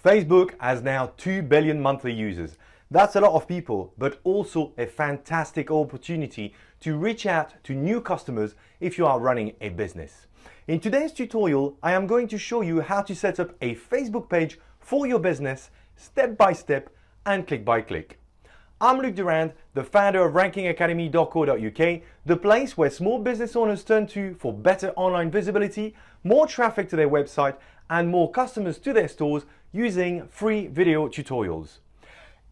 Facebook has now 2 billion monthly users. That's a lot of people, but also a fantastic opportunity to reach out to new customers if you are running a business. In today's tutorial, I am going to show you how to set up a Facebook page for your business step by step and click by click. I'm Luc Durand, the founder of rankingacademy.co.uk, the place where small business owners turn to for better online visibility, more traffic to their website, and more customers to their stores using free video tutorials.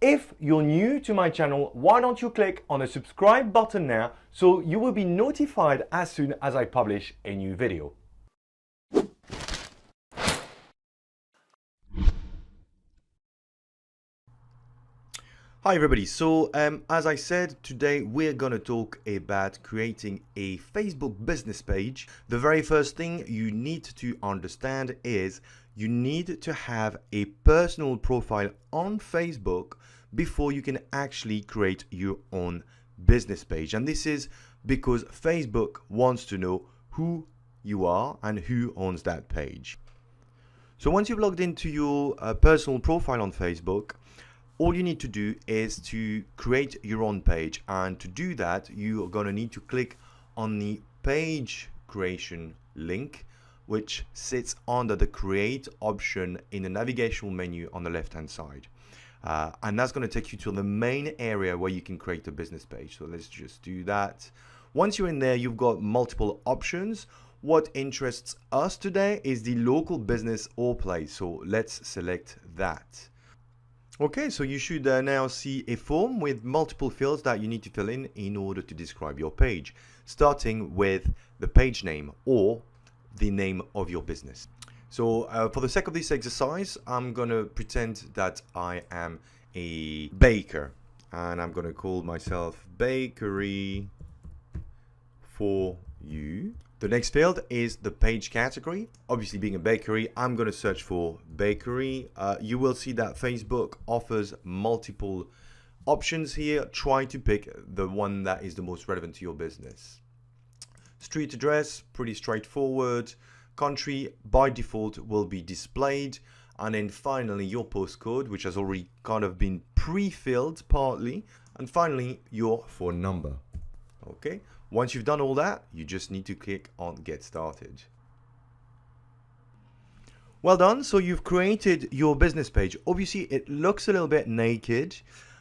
If you're new to my channel, why don't you click on the subscribe button now so you will be notified as soon as I publish a new video. Hi everybody, so as I said, today we're gonna talk about creating a Facebook business page. The very first thing you need to understand is you need to have a personal profile on Facebook before you can actually create your own business page. And this is because Facebook wants to know who you are and who owns that page. So once you've logged into your personal profile on Facebook, all you need to do is to create your own page, and to do that you are going to need to click on the page creation link, which sits under the create option in the navigational menu on the left hand side, and that's going to take you to the main area where you can create a business page. So let's just do that. Once you're in there, you've got multiple options. What interests us today is the local business or place, so let's select that. Okay, so you should now see a form with multiple fields that you need to fill in order to describe your page, starting with the page name or the name of your business. So for the sake of this exercise, I'm going to pretend that I am a baker, and I'm going to call myself Bakery for You. The next field is the page category. Obviously, being a bakery, I'm going to search for bakery. You will see that Facebook offers multiple options here. Try to pick the one that is the most relevant to your business. Street address, pretty straightforward. Country, by default, will be displayed. And then finally, your postcode, which has already kind of been pre-filled partly. And finally, your phone number. Okay. Once you've done all that, you just need to click on Get Started. Well done. So you've created your business page. Obviously, it looks a little bit naked,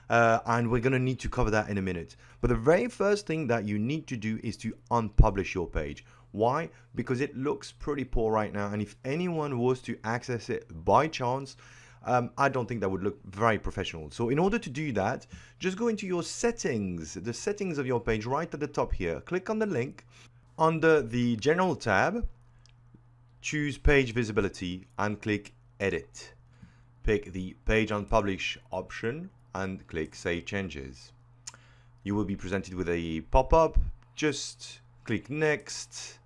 and we're going to need to cover that in a minute. But the very first thing that you need to do is to unpublish your page. Why? Because it looks pretty poor right now, and if anyone was to access it by chance, I don't think that would look very professional. So in order to do that, just go into your settings, the settings of your page right at the top here. Click on the link. Under the General tab, choose Page Visibility and click Edit. Pick the Page Unpublish option and click Save Changes. You will be presented with a pop-up. Just click Next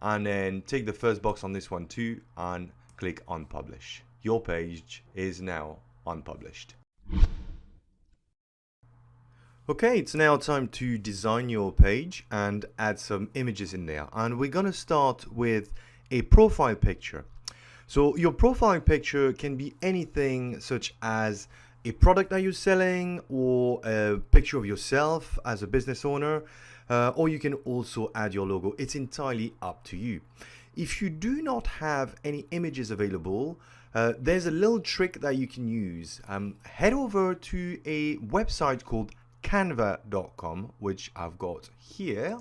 and then take the first box on this one too and click Unpublish. Your page is now unpublished. Okay, it's now time to design your page and add some images in there. And we're going to start with a profile picture. So your profile picture can be anything such as a product that you're selling, or a picture of yourself as a business owner, or you can also add your logo. It's entirely up to you. If you do not have any images available, there's a little trick that you can use. Head over to a website called canva.com, which I've got here,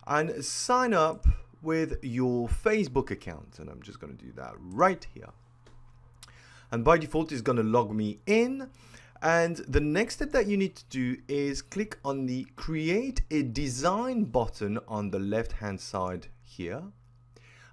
and sign up with your Facebook account. And I'm just going to do that right here. And by default, it's going to log me in. And the next step that you need to do is click on the Create a Design button on the left-hand side here.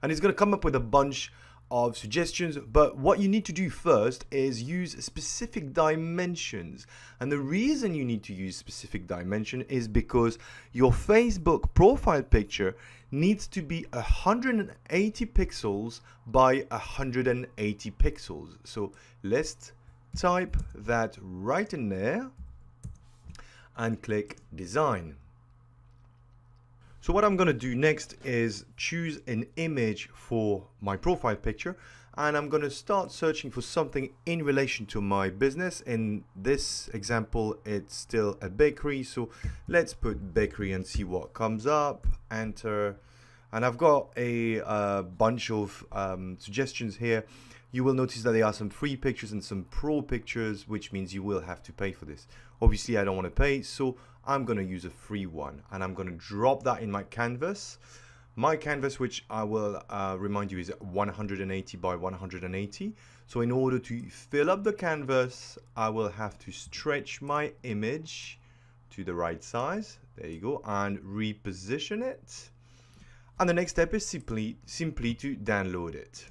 And it's going to come up with a bunch of suggestions, but what you need to do first is use specific dimensions. And the reason you need to use specific dimension is because your Facebook profile picture needs to be 180 pixels by 180 pixels. So let's type that right in there and click Design. So what I'm going to do next is choose an image for my profile picture, and I'm going to start searching for something in relation to my business. In this example, it's still a bakery, so let's put bakery and see what comes up. Enter, and I've got a bunch of suggestions here. You will notice that there are some free pictures and some pro pictures, which means you will have to pay for this. Obviously, I don't want to pay, so I'm going to use a free one, and I'm going to drop that in my canvas. My canvas, which I will remind you, is 180 by 180. So in order to fill up the canvas, I will have to stretch my image to the right size. There you go, and reposition it. And the next step is simply to download it.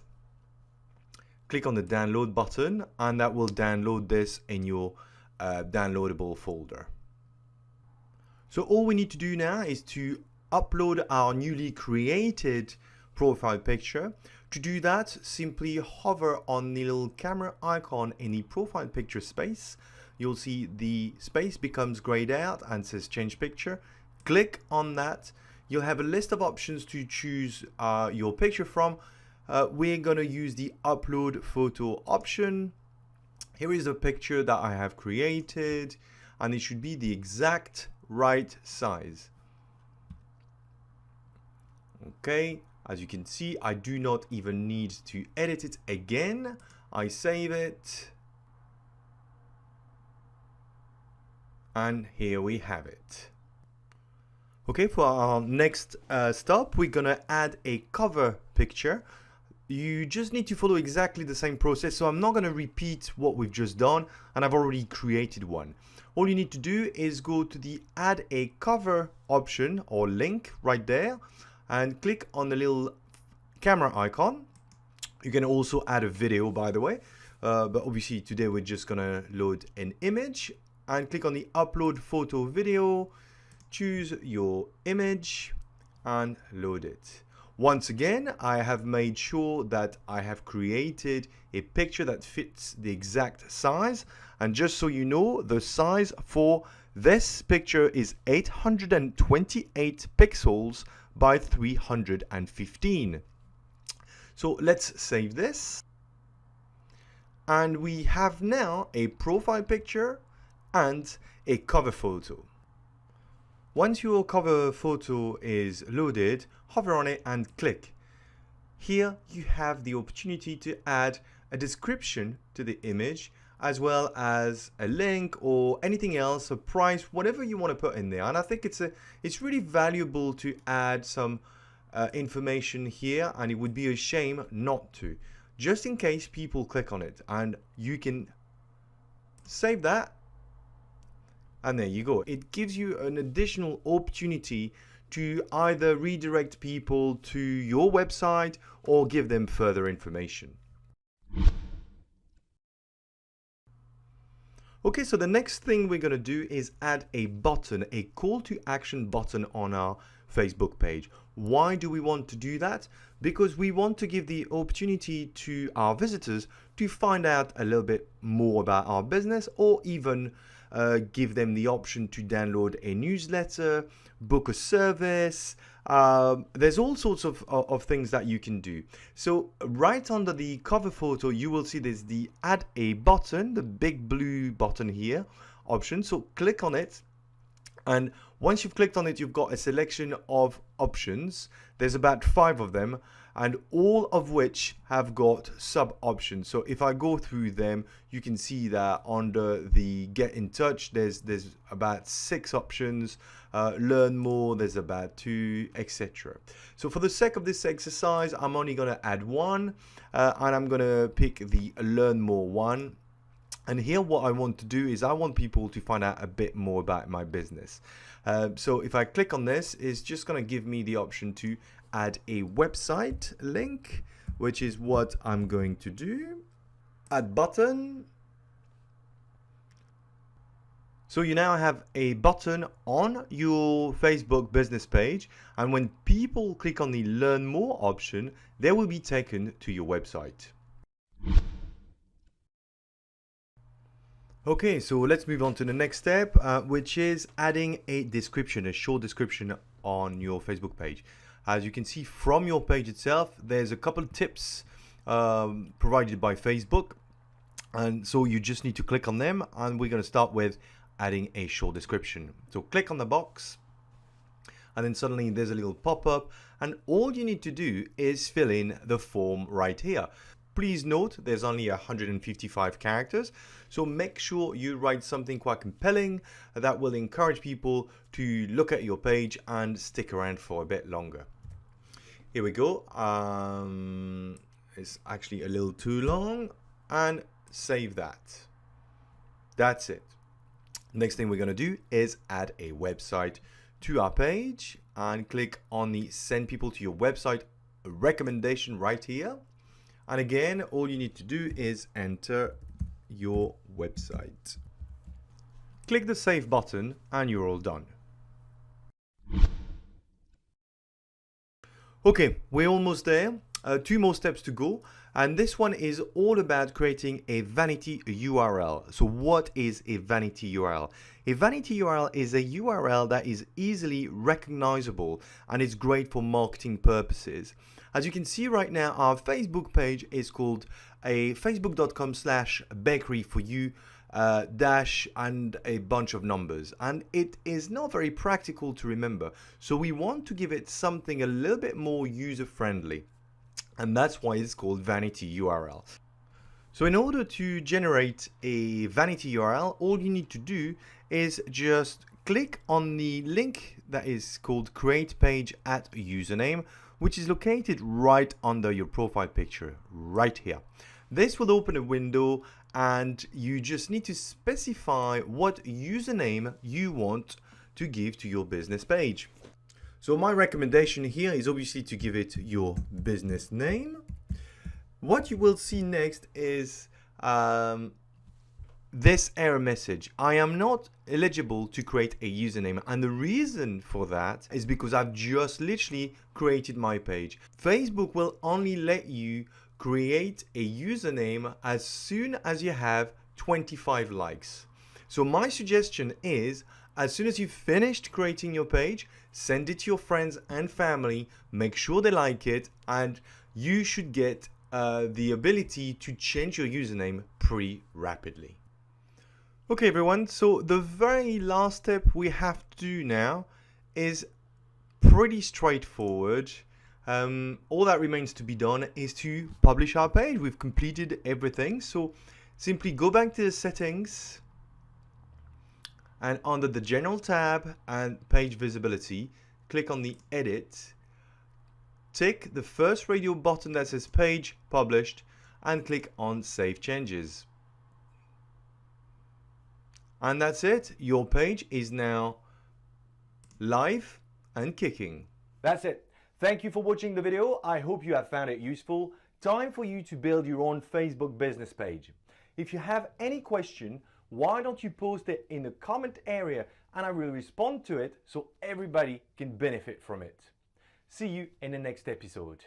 Click on the download button, and that will download this in your downloadable folder. So all we need to do now is to upload our newly created profile picture. To do that, simply hover on the little camera icon in the profile picture space. You'll see the space becomes grayed out and says change picture. Click on that. You'll have a list of options to choose your picture from. We're going to use the upload photo option. Here is a picture that I have created, and it should be the exact right size. Okay, as you can see, I do not even need to edit it again. I save it, and here we have it. Okay, for our next stop, we're gonna add a cover picture. You just need to follow exactly the same process, so I'm not going to repeat what we've just done, and I've already created one. All you need to do is go to the add a cover option or link right there and click on the little camera icon. You can also add a video, by the way, but obviously today we're just going to load an image, and click on the upload photo video, choose your image and load it. Once again, I have made sure that I have created a picture that fits the exact size. And just so you know, the size for this picture is 828 pixels by 315. So let's save this. And we have now a profile picture and a cover photo. Once your cover photo is loaded, hover on it and click. Here you have the opportunity to add a description to the image, as well as a link or anything else, a price, whatever you want to put in there. And I think it's really valuable to add some information here, and it would be a shame not to, just in case people click on it. And you can save that. And there you go. It gives you an additional opportunity to either redirect people to your website or give them further information. Okay, so the next thing we're going to do is add a button, a call to action button on our Facebook page. Why do we want to do that? Because we want to give the opportunity to our visitors to find out a little bit more about our business, or even give them the option to download a newsletter, book a service. There's all sorts of things that you can do. So right under the cover photo, you will see there's the add a button, the big blue button here option. So click on it. And once you've clicked on it, you've got a selection of options. There's about 5 of them, and all of which have got sub options. So if I go through them, you can see that under the get in touch, there's about 6 options. Learn more, there's about 2, etc. So for the sake of this exercise, I'm only going to add one, and I'm going to pick the learn more one. And here what I want to do is I want people to find out a bit more about my business. So if I click on this, it's just going to give me the option to add a website link, which is what I'm going to do. Add button. So you now have a button on your Facebook business page, and when people click on the learn more option, they will be taken to your website. Okay, so let's move on to the next step, which is adding a description, a short description on your Facebook page. As you can see from your page itself, there's a couple of tips provided by Facebook. And so you just need to click on them, and we're going to start with adding a short description. So click on the box, and then suddenly there's a little pop-up, and all you need to do is fill in the form right here. Please note there's only 155 characters, so make sure you write something quite compelling that will encourage people to look at your page and stick around for a bit longer. Here we go. It's actually a little too long, and save that. That's it. Next thing we're going to do is add a website to our page, and click on the send people to your website recommendation right here. And again, all you need to do is enter your website. Click the save button and you're all done. Okay, we're almost there. 2 more steps to go, and this one is all about creating a vanity URL. So what is a vanity URL? A vanity URL is a URL that is easily recognizable, and it's great for marketing purposes. As you can see right now, our Facebook page is called a facebook.com/bakery for you dash and a bunch of numbers, and it is not very practical to remember. So we want to give it something a little bit more user-friendly. And that's why it's called vanity URL. So in order to generate a vanity URL, all you need to do is just click on the link that is called create page at username, which is located right under your profile picture, right here. This will open a window, and you just need to specify what username you want to give to your business page. So my recommendation here is obviously to give it your business name. What you will see next is this error message. I am not eligible to create a username, and the reason for that is because I've just literally created my page. Facebook will only let you create a username as soon as you have 25 likes. So my suggestion is, as soon as you've finished creating your page, send it to your friends and family, make sure they like it, and you should get the ability to change your username pretty rapidly. Okay everyone, so the very last step we have to do now is pretty straightforward. All that remains to be done is to publish our page. We've completed everything, so simply go back to the settings, and under the General tab and Page Visibility, click on the Edit, tick the first radio button that says Page Published, and click on Save Changes. And that's it. Your page is now live and kicking. That's it. Thank you for watching the video. I hope you have found it useful. Time for you to build your own Facebook business page. If you have any question, why don't you post it in the comment area, and I will respond to it so everybody can benefit from it. See you in the next episode.